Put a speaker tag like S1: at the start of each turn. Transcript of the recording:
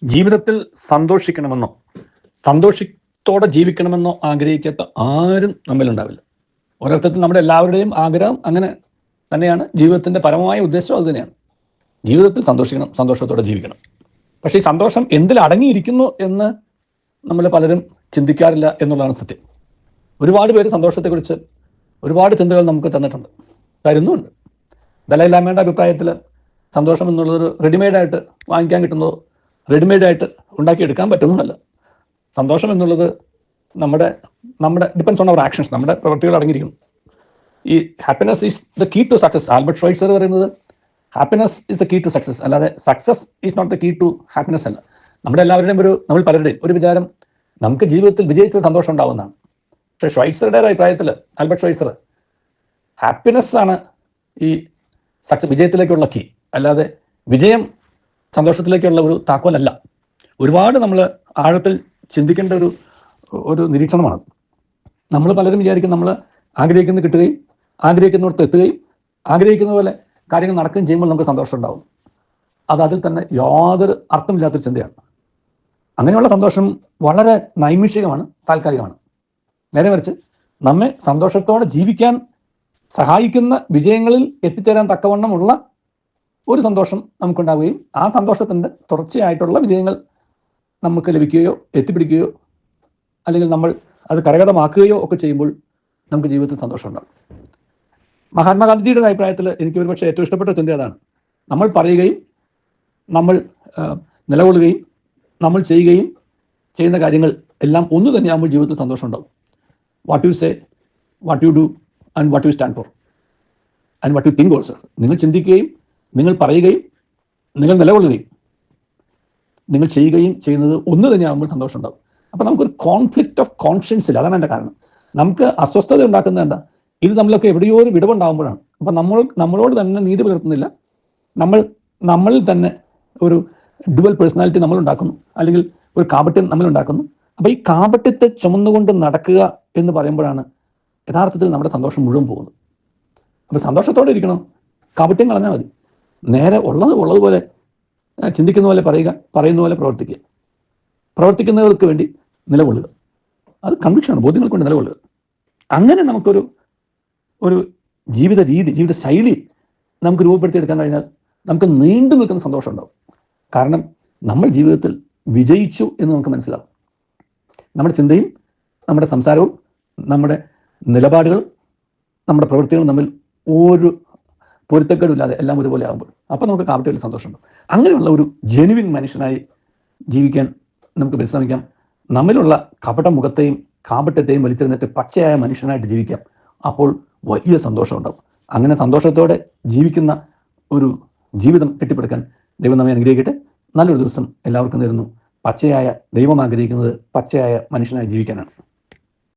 S1: ജീവിതത്തിൽ സന്തോഷിക്കണമെന്നോ സന്തോഷത്തോടെ ജീവിക്കണമെന്നോ ആഗ്രഹിക്കാത്ത ആരും നമ്മിലുണ്ടാവില്ല. ഒരർത്ഥത്തിൽ നമ്മുടെ എല്ലാവരുടെയും ആഗ്രഹം അങ്ങനെ തന്നെയാണ്. ജീവിതത്തിൻ്റെ പരമമായ ഉദ്ദേശം അത് തന്നെയാണ്. ജീവിതത്തിൽ സന്തോഷിക്കണം, സന്തോഷത്തോടെ ജീവിക്കണം. പക്ഷേ ഈ സന്തോഷം എന്തിൽ അടങ്ങിയിരിക്കുന്നു എന്ന് നമ്മൾ പലരും ചിന്തിക്കാറില്ല എന്നുള്ളതാണ് സത്യം. ഒരുപാട് പേര് സന്തോഷത്തെക്കുറിച്ച് ഒരുപാട് ചിന്തകൾ നമുക്ക് തരുന്നുമുണ്ട്. ദലൈലാമയുടെ അഭിപ്രായത്തിൽ സന്തോഷം എന്നുള്ളതൊരു റെഡിമെയ്ഡായിട്ട് വാങ്ങിക്കാൻ കിട്ടുന്നതോ റെഡിമെയ്ഡായിട്ട് ഉണ്ടാക്കിയെടുക്കാൻ പറ്റുന്നതല്ല. സന്തോഷം എന്നുള്ളത് നമ്മുടെ ഡിപ്പെൻസ് ഓൺ അവർ ആക്ഷൻസ്, നമ്മുടെ പ്രവൃത്തികൾ അടങ്ങിയിരിക്കുന്നു. ഈ happiness is the key to success. Albert Schweitzer പറയുന്നത് happiness is the key to success, അല്ലാതെ success is not the key to happiness അല്ല. നമ്മുടെ എല്ലാവരുടെയും നമ്മൾ പലരുടെയും ഒരു വിചാരം നമുക്ക് ജീവിതത്തിൽ വിജയിച്ച സന്തോഷം ഉണ്ടാവുന്നതാണ്. പക്ഷേ ഷ്വൈറ്റ്സറുടെ അഭിപ്രായത്തിൽ, ആൽബർട്ട് ഷ്വൈറ്റ്സർ, ഹാപ്പിനെസ് ആണ് ഈ വിജയത്തിലേക്കുള്ള കീ, അല്ലാതെ വിജയം സന്തോഷത്തിലേക്കുള്ള ഒരു താക്കോലല്ല. ഒരുപാട് നമ്മൾ ആഴത്തിൽ ചിന്തിക്കേണ്ട ഒരു നിരീക്ഷണമാണ്. നമ്മൾ പലരും വിചാരിക്കും നമ്മൾ ആഗ്രഹിക്കുന്നത് കിട്ടുകയും ആഗ്രഹിക്കുന്നിടത്ത് എത്തുകയും ആഗ്രഹിക്കുന്ന പോലെ കാര്യങ്ങൾ നടക്കുകയും ചെയ്യുമ്പോൾ നമുക്ക് സന്തോഷം ഉണ്ടാവും. അതിൽ തന്നെ യാതൊരു അർത്ഥമില്ലാത്തൊരു ചിന്തയാണ്. അങ്ങനെയുള്ള സന്തോഷം വളരെ നൈമിഷികമാണ്, താൽക്കാലികമാണ്. നേരെ മറിച്ച് നമ്മെ സന്തോഷത്തോടെ ജീവിക്കാൻ സഹായിക്കുന്ന വിജയങ്ങളിൽ എത്തിച്ചേരാൻ തക്കവണ്ണമുള്ള ഒരു സന്തോഷം നമുക്കുണ്ടാവുകയും ആ സന്തോഷത്തിൻ്റെ തുടർച്ചയായിട്ടുള്ള വിജയങ്ങൾ നമുക്ക് ലഭിക്കുകയോ എത്തിപ്പിടിക്കുകയോ അല്ലെങ്കിൽ നമ്മൾ അത് കരഗതമാക്കുകയോ ഒക്കെ ചെയ്യുമ്പോൾ നമുക്ക് ജീവിതത്തിൽ സന്തോഷം ഉണ്ടാകും. മഹാത്മാഗാന്ധിജിയുടെ അഭിപ്രായത്തിൽ എനിക്ക് ഒരുപക്ഷെ ഏറ്റവും ഇഷ്ടപ്പെട്ട ചിന്ത അതാണ്. നമ്മൾ പറയുകയും നമ്മൾ നിലകൊള്ളുകയും നമ്മൾ ചെയ്യുന്ന കാര്യങ്ങൾ എല്ലാം ഒന്ന് തന്നെയാകുമ്പോൾ ജീവിതത്തിൽ സന്തോഷം ഉണ്ടാകും. What you say, what you do and what you stand for and what you think also. നിങ്ങൾ ചിന്തിക്കുകയും നിങ്ങൾ പറയുകയും നിങ്ങൾ നിലകൊള്ളുകയും നിങ്ങൾ ചെയ്യുന്നത് ഒന്ന് തന്നെയാകുമ്പോൾ സന്തോഷം ഉണ്ടാകും. അപ്പോൾ നമുക്കൊരു കോൺഫ്ലിക്റ്റ് ഓഫ് കോൺഷ്യൻസ് ഇല്ല. അതാണ് എൻ്റെ കാരണം. നമുക്ക് അസ്വസ്ഥത ഉണ്ടാക്കുന്നത് എന്താ? ഇത് നമ്മളൊക്കെ എവിടെയോ ഒരു വിടവുണ്ടാകുമ്പോഴാണ്. അപ്പം നമ്മളോട് തന്നെ നീതി പുലർത്തുന്നില്ല. നമ്മളിൽ തന്നെ ഒരു ഡുവൽ പേഴ്സണാലിറ്റി നമ്മൾ ഉണ്ടാക്കുന്നു, അല്ലെങ്കിൽ ഒരു കാപട്യം നമ്മൾ ഉണ്ടാക്കുന്നു. അപ്പോൾ ഈ കാപട്യത്തെ ചുമന്നുകൊണ്ട് നടക്കുക എന്ന് പറയുമ്പോഴാണ് യഥാർത്ഥത്തിൽ നമ്മുടെ സന്തോഷം മുഴുവൻ പോകുന്നത്. അപ്പോൾ സന്തോഷത്തോടെ ഇരിക്കണം, കാപട്യം കളഞ്ഞാൽ മതി. നേരെ ഉള്ളതുപോലെ ചിന്തിക്കുന്ന പോലെ പറയുന്ന പോലെ പ്രവർത്തിക്കുന്നവർക്ക് വേണ്ടി നിലകൊള്ളുക. അത് കൺവിക്ഷനാണ്, ബോധ്യങ്ങൾ കൊണ്ട് നിലകൊള്ളുക. അങ്ങനെ നമുക്കൊരു ജീവിത ശൈലി നമുക്ക് രൂപപ്പെടുത്തിയെടുക്കാൻ കഴിഞ്ഞാൽ നമുക്ക് നീണ്ടു നിൽക്കുന്ന സന്തോഷം ഉണ്ടാവും. കാരണം നമ്മൾ ജീവിതത്തിൽ വിജയിച്ചു എന്ന് നമുക്ക് മനസ്സിലാവും. നമ്മുടെ ചിന്തയും നമ്മുടെ സംസാരവും നമ്മുടെ നിലപാടുകളും നമ്മുടെ പ്രവൃത്തികളും തമ്മിൽ ഒരു പൊരുത്തക്കേടില്ലാതെ എല്ലാം ഒരുപോലെ ആകുമ്പോൾ അപ്പോൾ നമുക്ക് കാപട്യത്തിൽ സന്തോഷമുണ്ട്. അങ്ങനെയുള്ള ഒരു ജെനുവിൻ മനുഷ്യനായി ജീവിക്കാൻ നമുക്ക് പരിശ്രമിക്കാം. നമ്മിലുള്ള കപട മുഖത്തെയും കാപട്യത്തെയും വലിച്ചെറിഞ്ഞിട്ട് പച്ചയായ മനുഷ്യനായിട്ട് ജീവിക്കാം. അപ്പോൾ വലിയ സന്തോഷം ഉണ്ടാവും. അങ്ങനെ സന്തോഷത്തോടെ ജീവിക്കുന്ന ഒരു ജീവിതം കെട്ടിപ്പടുക്കാൻ ദൈവം നമ്മെ അനുഗ്രഹിക്കട്ടെ. നല്ലൊരു ദിവസം എല്ലാവർക്കും നേരുന്നു. ദൈവം ആഗ്രഹിക്കുന്നത് പച്ചയായ മനുഷ്യനായി ജീവിക്കാനാണ്.